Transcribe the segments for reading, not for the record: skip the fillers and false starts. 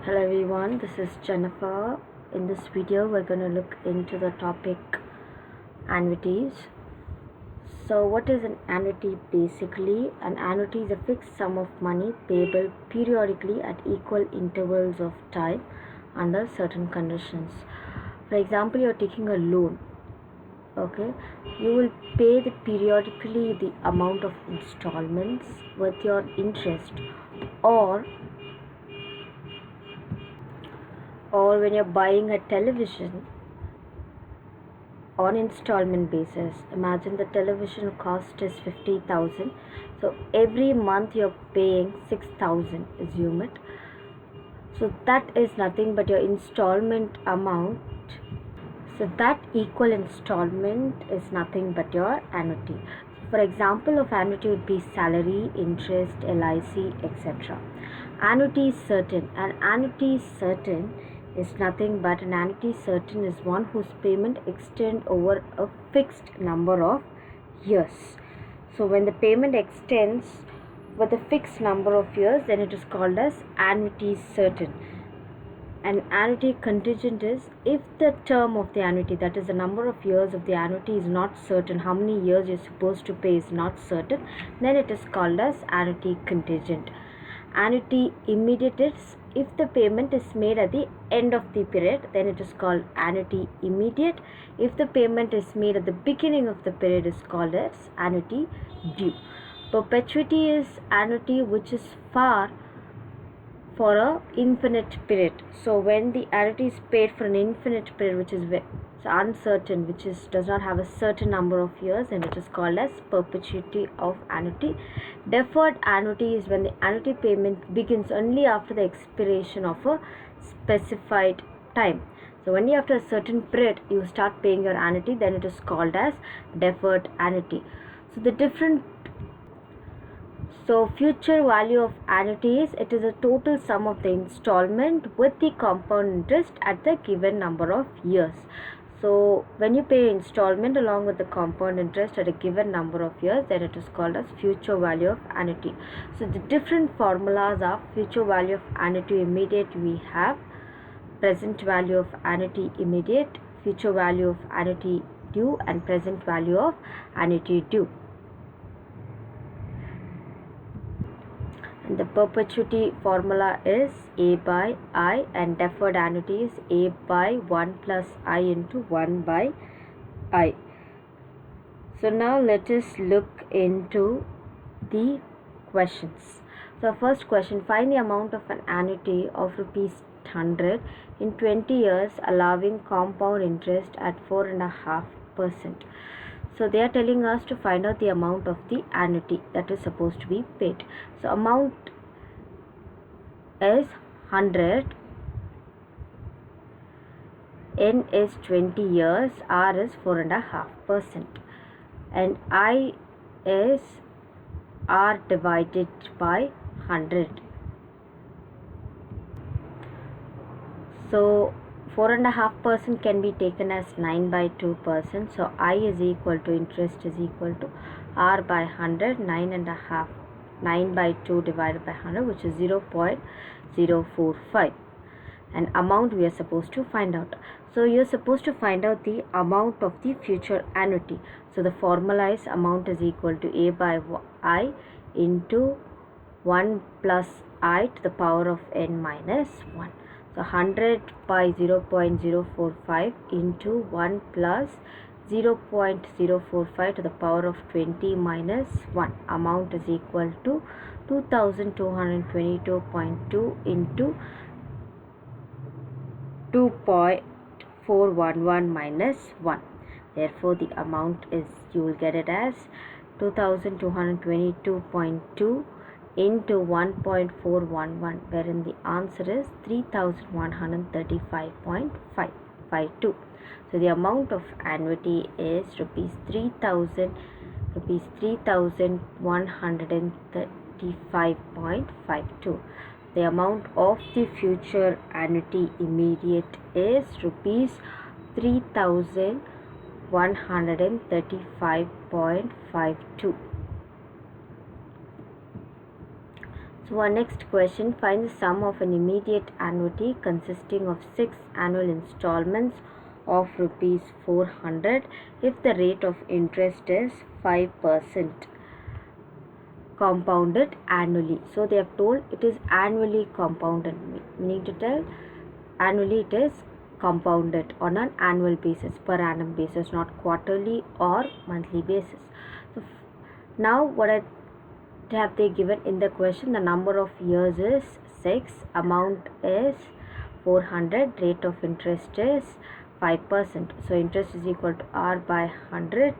Hello everyone, this is Jennifer. In this video we're going to look into the topic annuities. So what is an annuity? Basically, an annuity is a fixed sum of money payable periodically at equal intervals of time under certain conditions. For example, you're taking a loan. Okay, you will pay periodically the amount of installments with your interest, or when you're buying a television on installment basis. Imagine the television cost is 50,000, so every month you're paying 6,000, assume it. So that is nothing but your installment amount. So that equal installment is nothing but your annuity. For example of annuity would be salary, interest, LIC, etc. Annuity is certain. An annuity is certain is nothing but an annuity certain is one whose payment extends over a fixed number of years. So when the payment extends with a fixed number of years, then it is called as annuity certain. An annuity contingent is if the term of the annuity, that is the number of years of the annuity, is not certain, how many years you're supposed to pay is not certain, then it is called as annuity contingent. Annuity immediate is if the payment is made at the end of the period, then it is called annuity immediate. If the payment is made at the beginning of the period, is called as annuity due. Perpetuity is annuity which is for a infinite period. So when the annuity is paid for an infinite period, which is uncertain, which does not have a certain number of years, and it is called as perpetuity of annuity. Deferred annuity is when the annuity payment begins only after the expiration of a specified time. So only after a certain period you start paying your annuity, then it is called as deferred annuity. So future value of annuity is, it is a total sum of the installment with the compound interest at the given number of years. So when you pay installment along with the compound interest at a given number of years, then it is called as future value of annuity. So the different formulas are future value of annuity immediate, we have present value of annuity immediate, future value of annuity due, and present value of annuity due. And the perpetuity formula is A by I, and deferred annuity is A by 1 plus I into 1 by I. So now let us look into the questions. So first question, find the amount of an annuity of rupees 100 in 20 years allowing compound interest at 4.5%. So they are telling us to find out the amount of the annuity that is supposed to be paid. So amount is 100, N is 20 years, R is 4.5%, and I is R divided by 100. So 4.5% can be taken as 9 by 2%. So I is equal to, interest is equal to R by 100, 9 by 2 divided by 100, which is 0.045. And amount we are supposed to find out. So you are supposed to find out the amount of the future annuity. So the formula is amount is equal to A by I into 1 plus I to the power of n minus 1. So 100 by 0.045 into 1 plus 0.045 to the power of 20 minus 1. Amount is equal to 2222.2 into 2.411 minus 1. Therefore the amount is, you will get it as 2222.2 into 1.411, wherein the answer is 3135.552. So the amount of annuity is rupees 3135.52. The amount of the future annuity immediate is rupees 3135.52. So our next question, find the sum of an immediate annuity consisting of 6 annual installments of rupees 400 if the rate of interest is 5% compounded annually. So they have told it is annually compounded, meaning to tell annually it is compounded on an annual basis, per annum basis, not quarterly or monthly basis. So now what have they given in the question? The number of years is 6, amount is 400, rate of interest is 5%. So interest is equal to R by 100.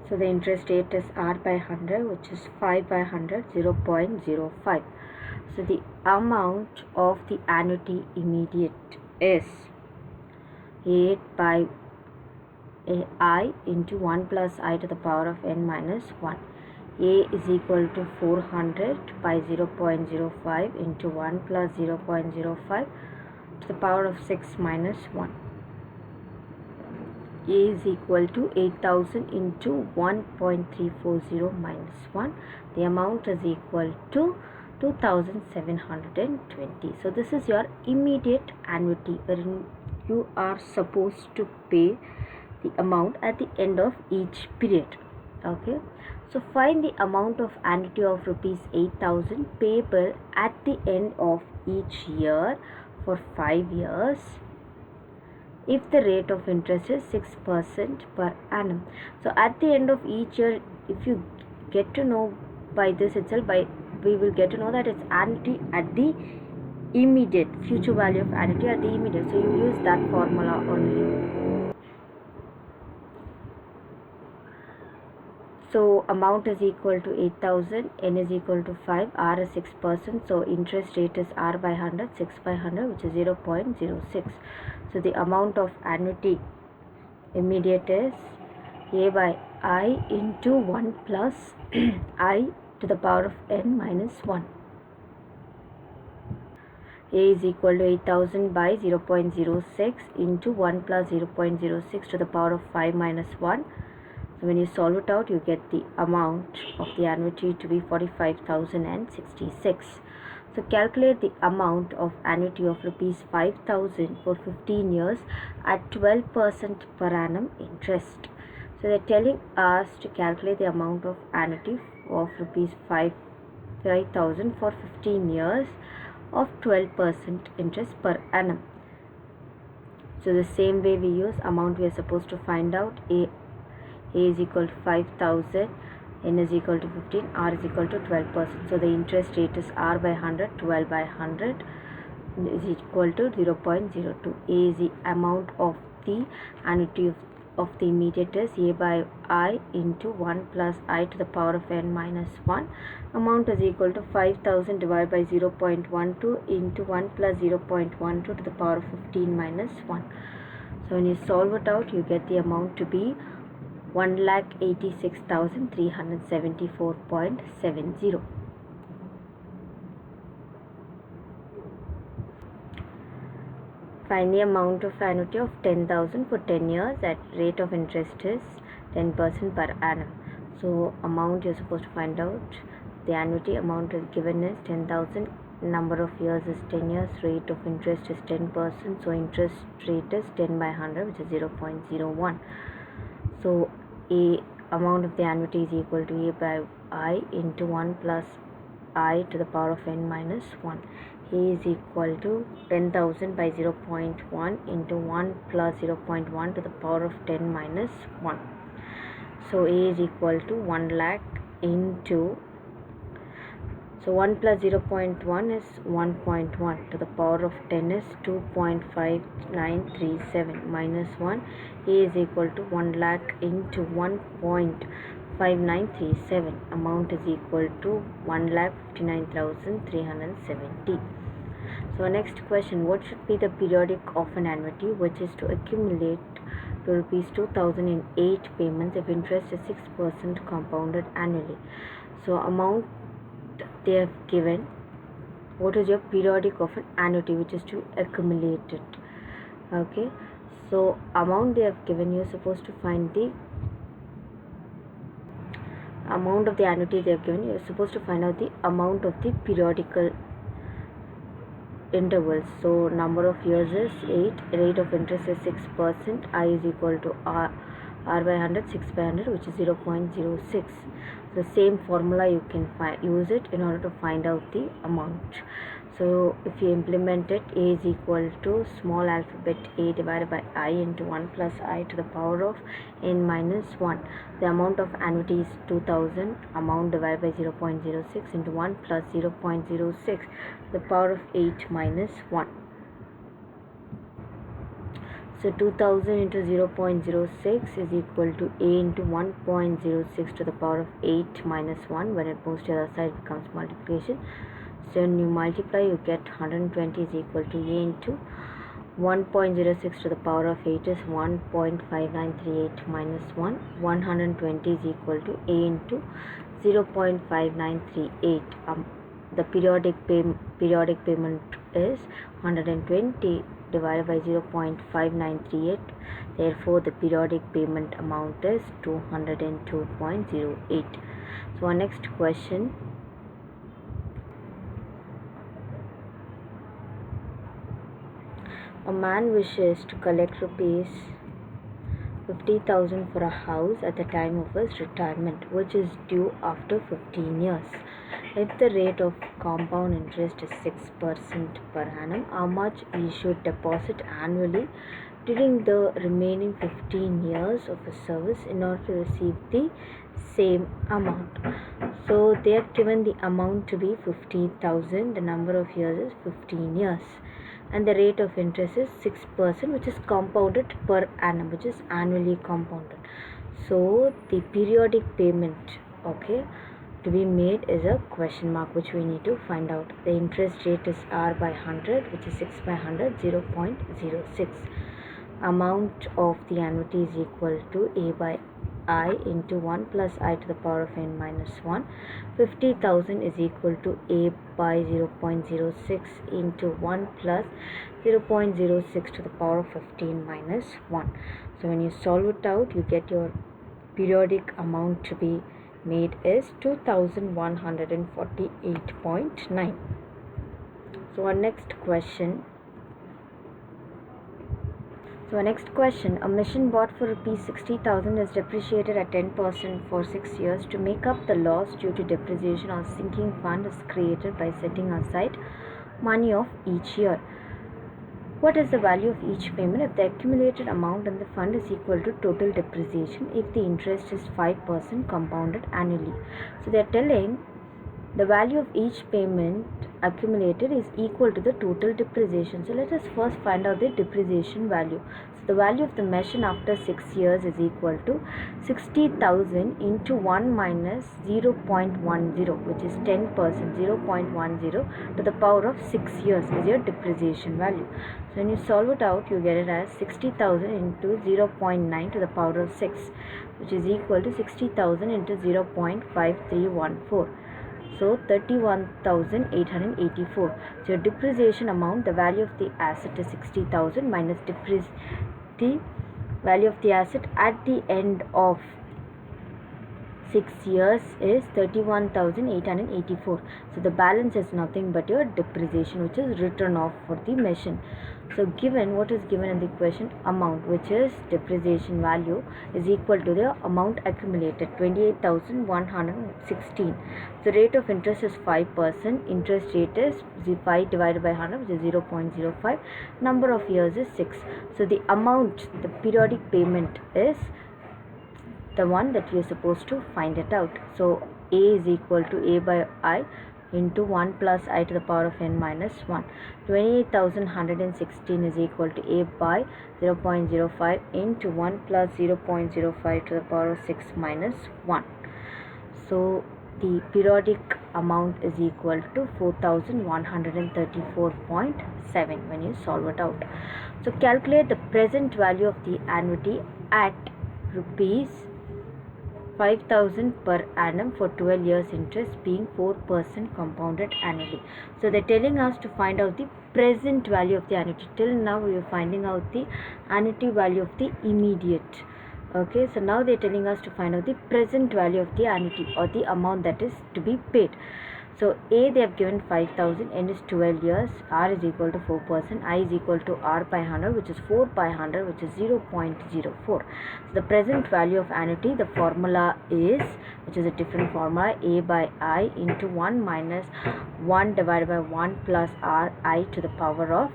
So the interest rate is R by 100, which is 5 by 100, 0.05. So the amount of the annuity immediate is 8 by I into 1 plus I to the power of n minus 1. A is equal to 400 by 0.05 into 1 plus 0.05 to the power of 6 minus 1. A is equal to 8000 into 1.340 minus 1. The amount is equal to 2720. So this is your immediate annuity, wherein you are supposed to pay the amount at the end of each period. Okay, so find the amount of annuity of rupees 8000 payable at the end of each year for 5 years if the rate of interest is 6% per annum. So at the end of each year, if you get to know by this itself, we will get to know that it's annuity at the immediate, future value of annuity at the immediate. So you use that formula only. So amount is equal to 8000, n is equal to 5, r is 6%. So interest rate is r by 100, 6 by 100, which is 0.06. So the amount of annuity immediate is a by I into 1 plus I to the power of n minus 1. A is equal to 8000 by 0.06 into 1 plus 0.06 to the power of 5 minus 1. So when you solve it out, you get the amount of the annuity to be 45,066. So calculate the amount of annuity of rupees 5,000 for 15 years at 12% per annum interest. So they are telling us to calculate the amount of annuity of rupees 5,000 for 15 years of 12% interest per annum. So the same way we use amount, we are supposed to find out A is equal to 5,000, n is equal to 15, r is equal to 12%. So the interest rate is r by 100, 12 by 100 is equal to 0.02. A is the amount of the annuity of the immediate is a by I into 1 plus I to the power of n minus 1. Amount is equal to 5,000 divided by 0.12 into 1 plus 0.12 to the power of 15 minus 1. So when you solve it out, you get the amount to be 1,86,374.70. Find the amount of annuity of 10,000 for 10 years at rate of interest is 10% per annum. So amount you're supposed to find out. The annuity amount is given is 10,000. Number of years is 10 years. Rate of interest is 10%. So interest rate is 10 by 100, which is 0.01. So a amount of the annuity is equal to a by I into 1 plus I to the power of n minus 1. A is equal to 10,000 by 0.1 into 1 plus 0.1 to the power of 10 minus 1. So A is equal to 1 lakh into, so 1 plus 0.1 is 1.1 to the power of 10 is 2.5937 minus 1. A is equal to 1 lakh into 1.5937. Amount is equal to 1,59,370. So next question, what should be the periodic of an annuity which is to accumulate to rupees 2,000 in 8 payments if interest is 6% compounded annually? So amount they have given, what is your periodic of an annuity which is to accumulate it. Okay, so amount they have given, you are supposed to find the amount of the annuity they have given, you are supposed to find out the amount of the periodical intervals. So number of years is 8, rate of interest is 6%, I is equal to R by 100, 6 by 100, which is 0.06. The same formula you can use it in order to find out the amount. So if you implement it, A is equal to small alphabet A divided by I into 1 plus I to the power of n minus 1. The amount of annuity is 2000, amount divided by 0.06 into 1 plus 0.06 to the power of 8 minus 1. So 2000 into 0.06 is equal to A into 1.06 to the power of 8 minus 1. When it moves to the other side, it becomes multiplication. So when you multiply, you get 120 is equal to A into 1.06 to the power of 8 is 1.5938 minus 1. 120 is equal to A into 0.5938. The periodic payment is 120 divided by 0.5938. Therefore, the periodic payment amount is 202.08. So our next question. A man wishes to collect rupees 50,000 for a house at the time of his retirement, which is due after 15 years. If the rate of compound interest is 6% per annum, how much he should deposit annually during the remaining 15 years of his service in order to receive the same amount? So they have given the amount to be 50,000, the number of years is 15 years, and the rate of interest is 6%, which is compounded per annum, which is annually compounded. So the periodic payment, to be made is a question mark, which we need to find out. The interest rate is R by 100, which is 6 by 100, 0.06. Amount of the annuity is equal to A by I into 1 plus I to the power of n minus 1. 50,000 is equal to A by 0.06 into 1 plus 0.06 to the power of 15 minus 1. So when you solve it out, you get your periodic amount to be made is 2148.9. So our next question. A machine bought for rupees 60,000 is depreciated at 10% for 6 years. To make up the loss due to depreciation, a sinking fund is created by setting aside money of each year. What is the value of each payment if the accumulated amount in the fund is equal to total depreciation if the interest is 5% compounded annually? So they are telling the value of each payment accumulated is equal to the total depreciation. So let us first find out the depreciation value. So the value of the machine after 6 years is equal to 60,000 into 1 minus 0.10, which is 10%, 0.10 to the power of 6 years is your depreciation value. So when you solve it out, you get it as 60,000 into 0.9 to the power of 6, which is equal to 60,000 into 0.5314. So 31,884. So your depreciation amount, the value of the asset is 60,000 minus the value of the asset at the end of 6 years is 31,884. So the balance is nothing but your depreciation, which is written off for the machine. So given what is given in the question, amount, which is depreciation value, is equal to the amount accumulated, 28,116. The rate of interest is 5%. Interest rate is 5 divided by 100, which is 0.05. Number of years is 6. So the amount, the periodic payment, is the one that we are supposed to find it out. So A is equal to A by I into 1 plus I to the power of n minus 1. 28,116 is equal to A by 0.05 into 1 plus 0.05 to the power of 6 minus 1. So the periodic amount is equal to 4,134.7 when you solve it out. So calculate the present value of the annuity at rupees 5,000 per annum for 12 years, interest being 4% compounded annually. So they're telling us to find out the present value of the annuity. Till now we are finding out the annuity value of the immediate Okay, so now they're telling us to find out the present value of the annuity, or the amount that is to be paid. So A, they have given 5,000, N is 12 years, R is equal to 4%, I is equal to R by 100, which is 4 by 100, which is 0.04. So the present value of annuity, the formula is, which is a different formula, A by I into 1 minus 1 divided by 1 plus R I to the power of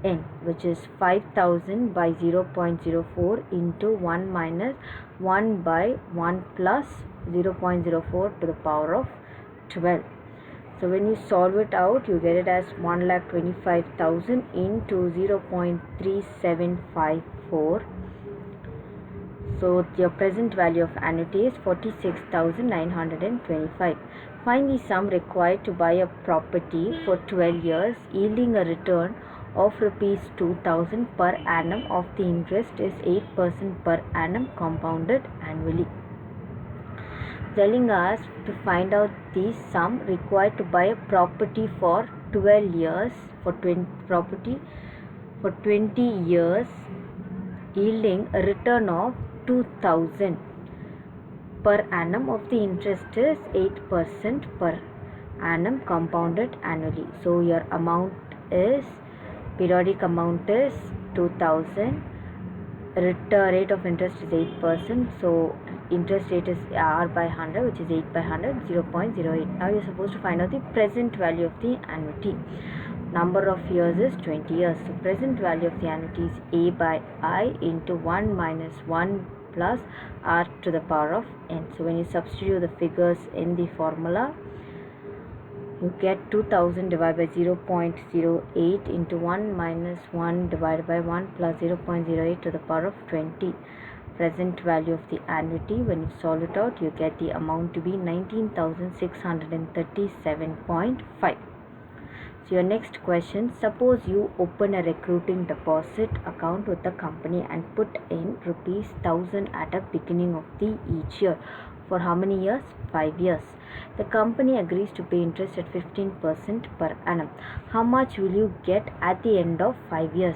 N, which is 5,000 by 0.04 into 1 minus 1 by 1 plus 0.04 to the power of 12. So when you solve it out, you get it as 1,25,000 into 0.3754. So your present value of annuity is 46,925. Find the sum required to buy a property for 12 years, yielding a return of rupees 2,000 per annum. Of the interest is 8% per annum, compounded annually. Telling us to find out the sum required to buy a property for 12 years, for 20 years, yielding a return of 2,000 per annum. Of the interest is 8% per annum, compounded annually. So your amount is, periodic amount is 2,000, rate of interest is 8%, so interest rate is R by 100, which is 8 by 100, 0.08. Now you're supposed to find out the present value of the annuity. Number of years is 20 years. So present value of the annuity is A by I into 1 minus 1 plus R to the power of N. So when you substitute the figures in the formula, you get 2000 divided by 0.08 into 1 minus 1 divided by 1 plus 0.08 to the power of 20. Present value of the annuity, when you solve it out, you get the amount to be 19,637.5. So your next question, suppose you open a recruiting deposit account with the company and put in rupees 1,000 at the beginning of the each year. For how many years? 5 years. The company agrees to pay interest at 15% per annum. How much will you get at the end of 5 years?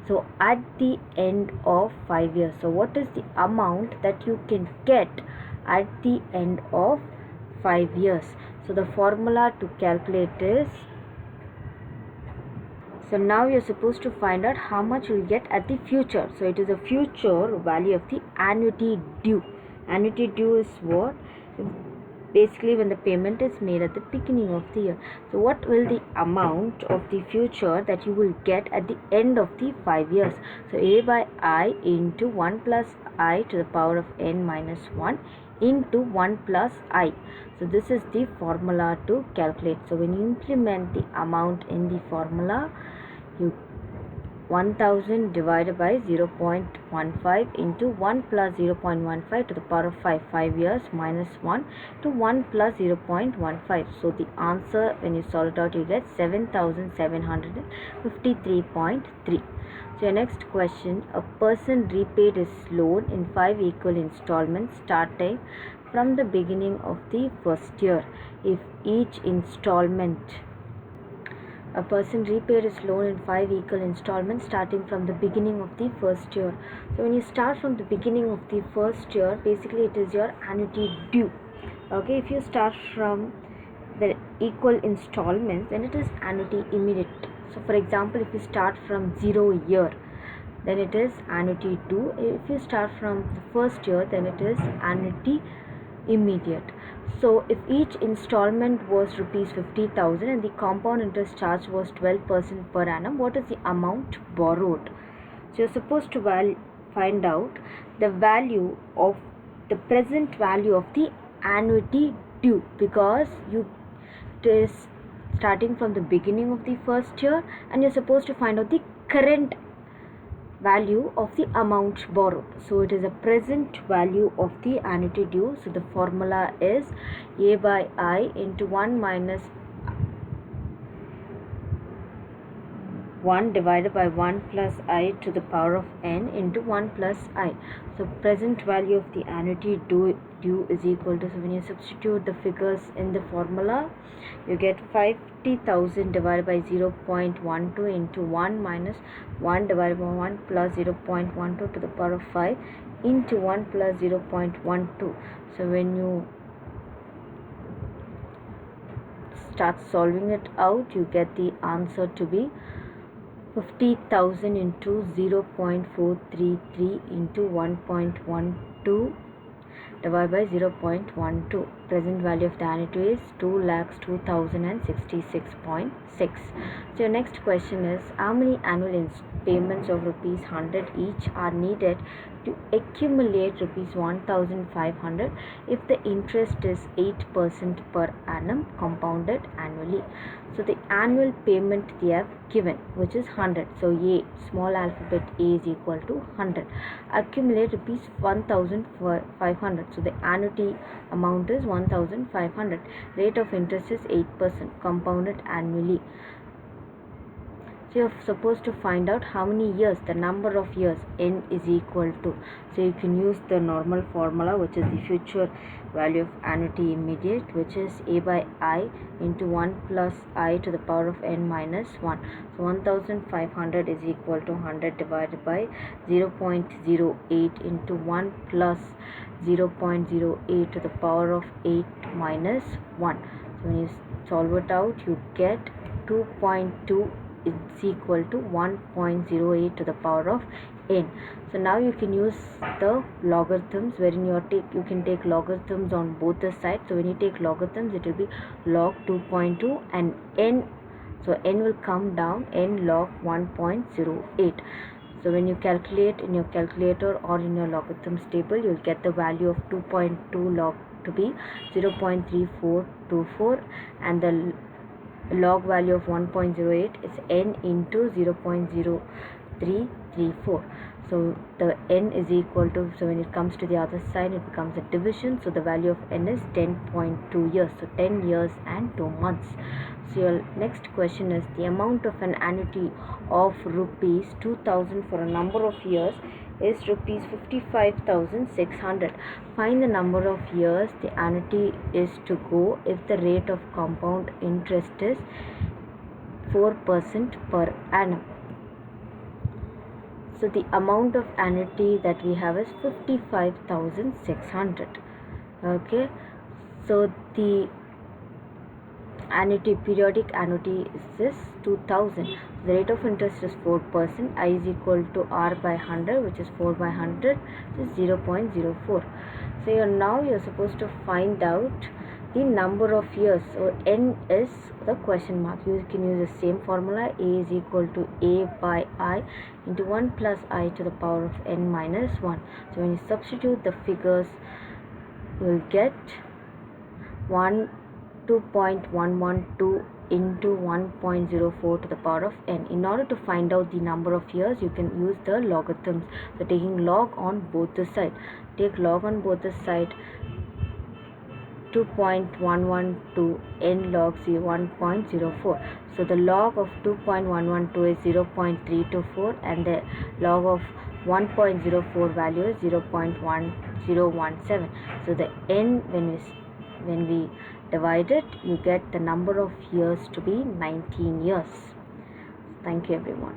So at the end of 5 years, so what is the amount that you can get at the end of 5 years? So the formula to calculate is, so now you're supposed to find out how much you'll get at the future. So it is a future value of the annuity due. Annuity due is what? Basically when the payment is made at the beginning of the year. So what will the amount of the future that you will get at the end of the 5 years? So A by I into 1 plus I to the power of N minus 1 into 1 plus I. So this is the formula to calculate. So when you implement the amount in the formula, you 1000 divided by 0.15 into 1 plus 0.15 to the power of 5 years minus 1 to 1 plus 0.15. So the answer, when you solve it out, you get 7,753.3. So your next question, a person repaid his loan in 5 equal installments starting from the beginning of the first year. If each installment, a person repaid his loan in 5 equal installments starting from the beginning of the first year. So when you start from the beginning of the first year, basically it is your annuity due. Okay, if you start from the equal installments, then it is annuity immediate. So for example, if you start from 0 year, then it is annuity due. If you start from the first year, then it is annuity immediate. So if each installment was rupees 50,000 and the compound interest charge was 12% per annum, what is the amount borrowed? So you're supposed to find out the value of the present value of the annuity due, because it is starting from the beginning of the first year and you're supposed to find out the current value of the amount borrowed. So it is a present value of the annuity due. So the formula is A by I into 1 minus 1 divided by 1 plus I to the power of N into 1 plus I. So present value of the annuity due is equal to, so when you substitute the figures in the formula, you get 50,000 divided by 0.12 into 1 minus 1 divided by 1 plus 0.12 to the power of 5 into 1 plus 0.12. So when you start solving it out, you get the answer to be 50,000 into 0.433 into 1.12 divided by 0.12. Present value of the annuity is 2,02,066.6. So your next question is, how many annual payments of rupees 100 each are needed to accumulate rupees 1,500 if the interest is 8% per annum compounded annually? So the annual payment they have given, which is 100. So A, small alphabet A, is equal to 100. Accumulate rupees 1,500. So the annuity amount is 1,500. Rate of interest is 8% compounded annually. So you're supposed to find out how many years, the number of years n is equal to. So you can use the normal formula, which is the future value of annuity immediate, which is a by I into 1 plus I to the power of n minus 1. So 1,500 is equal to 100 divided by 0.08 into 1 plus 0.08 to the power of 8 minus 1. So when you solve it out, you get 2.2 is equal to 1.08 to the power of n. So now you can use the logarithms, wherein you can take logarithms on both the sides. So when you take logarithms, it will be log 2.2 and n. So n will come down, n log 1.08. So when you calculate in your calculator or in your logarithms table, you will get the value of 2.2 log to be 0.3424, and the log value of 1.08 is n into 0.0334. So the n is equal to, so when it comes to the other side, it becomes a division. So the value of n is 10.2 years. So 10 years and 2 months. So your next question is, the amount of an annuity of rupees 2,000 for a number of years is rupees 55,600. Find the number of years the annuity is to go if the rate of compound interest is 4% per annum. So the amount of annuity that we have is 55,600. Okay, so the annuity, periodic annuity, is this 2,000. The rate of interest is 4%. I is equal to R by 100, which is 4 by 100, which is 0.04. So you're supposed to find out the number of years. So n is the question mark. You can use the same formula. A is equal to A by I into 1 plus I to the power of n minus 1. So when you substitute the figures, you will get 2.112 into 1.04 to the power of n. In order to find out the number of years, you can use the logarithms. So taking log on both the sides. Take log on both the sides. 2.112 n log 1.04. So the log of 2.112 is 0.324, and the log of 1.04 value is 0.1017. So the n, when we divide it, you get the number of years to be 19 years. Thank you everyone.